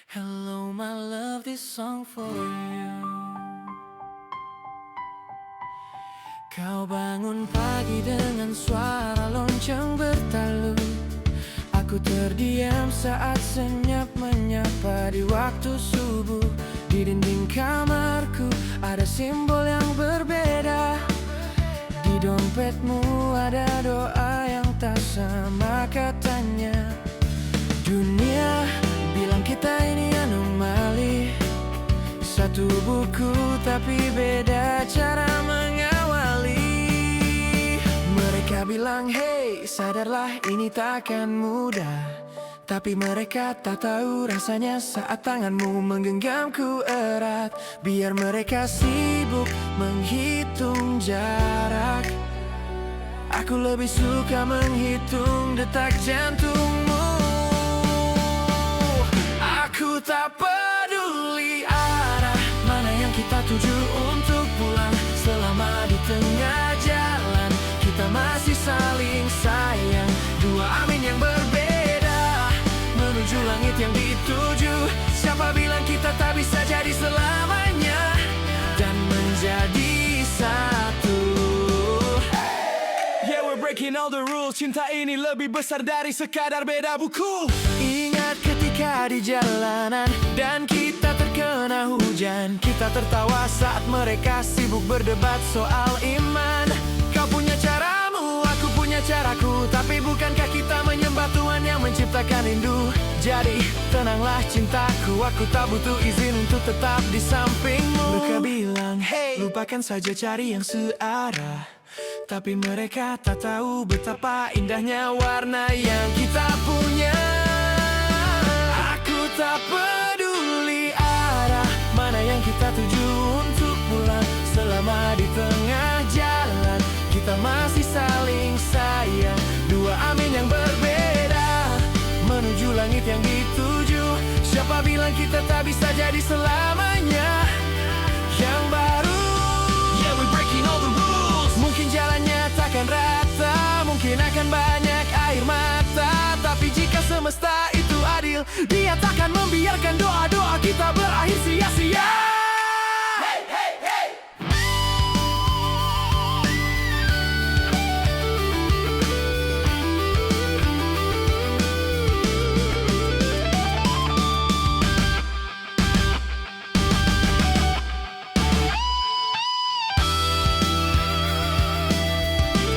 Hello my love, this song for you. Kau bangun pagi dengan suara lonceng bertalu. Aku terdiam saat senyap menyapa di waktu subuh. Di dinding kamarku ada simbol yang berbeda. Di dompetmu ada doa yang tak sama katanya. Dunia bilang kita ini anomali, satu buku tapi beda cara mengawali. Mereka bilang hey sadarlah ini takkan mudah, tapi mereka tak tahu rasanya saat tanganmu menggenggamku erat. Biar mereka sibuk menghitung jarak, aku lebih suka menghitung detak jantungmu. Aku tak peduli arah mana yang kita tuju untuk pulang. Selama di tengah jalan kita masih saling sayang. Dua amin yang berbeda menuju langit yang dituju. Siapa bilang kita tak bisa jadi selamanya dan menjadi satu. Yeah, we're breaking all the rules. Cinta ini lebih besar dari sekadar beda buku. Ingat ketika di jalanan dan kita terkena hujan, kita tertawa saat mereka sibuk berdebat soal iman. Kau punya caramu, aku punya caraku, tapi bukankah kita menyembah Tuhan yang menciptakan rindu? Jadi tenanglah cintaku, aku tak butuh izin untuk tetap di sampingmu. Mereka bilang hey lupakan saja cari yang searah, tapi mereka tak tahu betapa indahnya warna yang kita punya. Aku tak peduli arah mana yang kita tuju untuk pulang. Selama di tengah jalan kita masih saling sayang. Dua amin yang berbeda menuju langit yang dituju. Siapa bilang kita tak bisa jadi selamanya yang baru? Yeah, we're breaking all the rules. Mungkin jalannya takkan rata, mungkin akan banyak air mata, tapi jika semesta itu adil, Dia takkan membiarkan doa-doa kita berakhir sia-sia. Hey, hey, hey.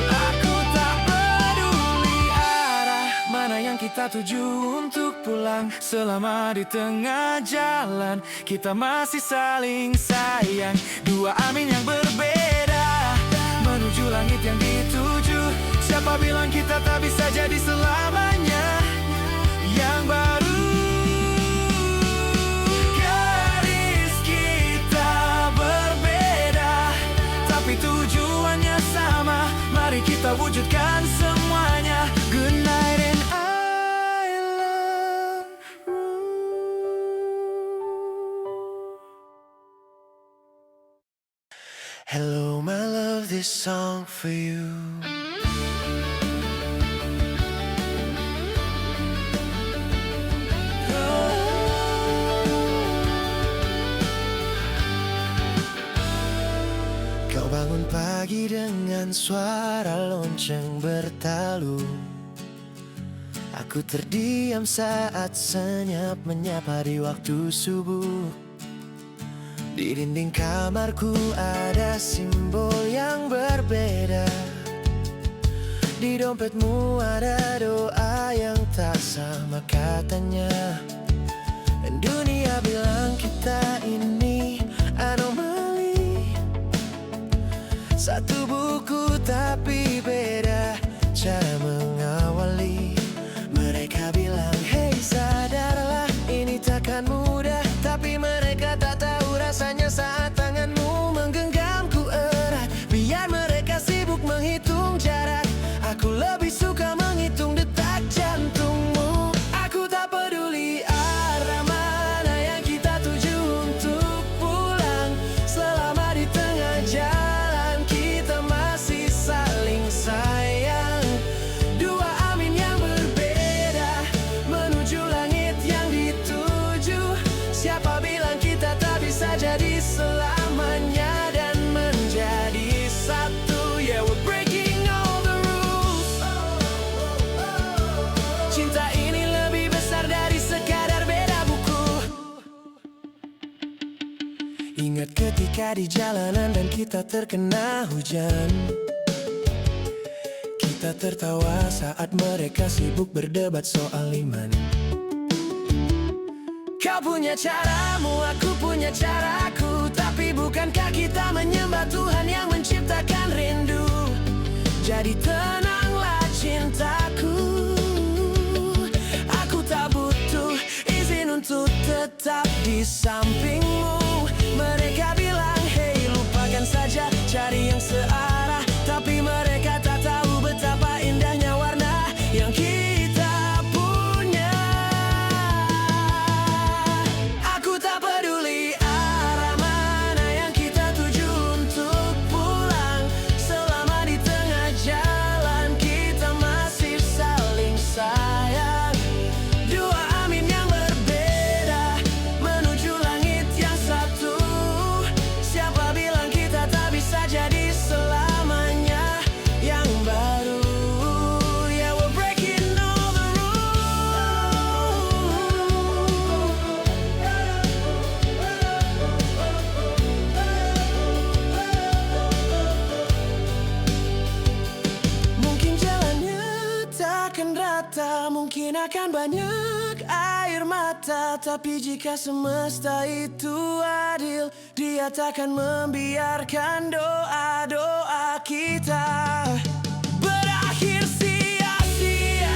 Aku tak peduli arah mana yang kita tuju untuk pulang. Selama di tengah jalan kita masih saling sayang. Dua amin yang berbeda menuju langit yang dituju. Siapa bilang kita tak bisa jadi selamanya yang baru? Garis kita berbeda, tapi tujuannya sama. Mari kita wujudkan semuanya. Good night and I love you. Hello my love, this song for you. Kau bangun pagi dengan suara lonceng bertalu. Aku terdiam saat senyap menyapa di waktu subuh. Di dinding kamarku ada simbol yang berbeda. Di dompetmu ada doa yang tak sama katanya. Dan dunia bilang kita ini anomali, satu buku tapi beda cara mengawali. Mereka bilang hey sadarlah ini takkan mudah, tapi mereka tak tahu rasanya saat tanganmu menggenggamku erat. Biar mereka sibuk menghitung jarak, aku lebih suka menghitung detak jantungmu. Aku tak peduli arah mana yang kita tuju untuk pulang. Selama di tengah jalan kita masih saling sayang. Dua Cinta ini lebih besar dari sekadar beda buku. Ingat ketika di jalanan dan kita terkena hujan. Kita tertawa saat mereka sibuk berdebat soal iman. Kau punya caramu, aku punya caraku. Tapi bukankah kita menyembah Tuhan yang menciptakan rindu? Jadi tenanglah cintaku. Aku tak butuh izin untuk tetap di sampingmu. Mereka bilang, hey lupakan saja, cari yang searah. Tapi mereka tak tahu betapa indahnya warna yang kita punya. Aku tak peduli arah mana yang kita tuju untuk pulang. Selama di tengah jalan kita masih saling sayang. Dua amin yang berbeda menuju langit yang satu. Siapa bilang kita tak bisa jadi selamanya yang baru? Yeah, we're breaking all the rules. Mungkin jalannya takkan rata, mungkin akan banyak air mata. Tapi jika semesta itu adil, Dia takkan membiarkan doa-doa kita berakhir sia-sia.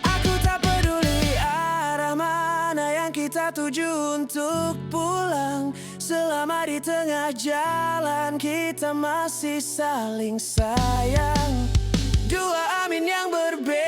Aku tak peduli arah mana yang kita tuju untuk pulang. Selama di tengah jalan kita masih saling sayang. Dua amin yang berbeda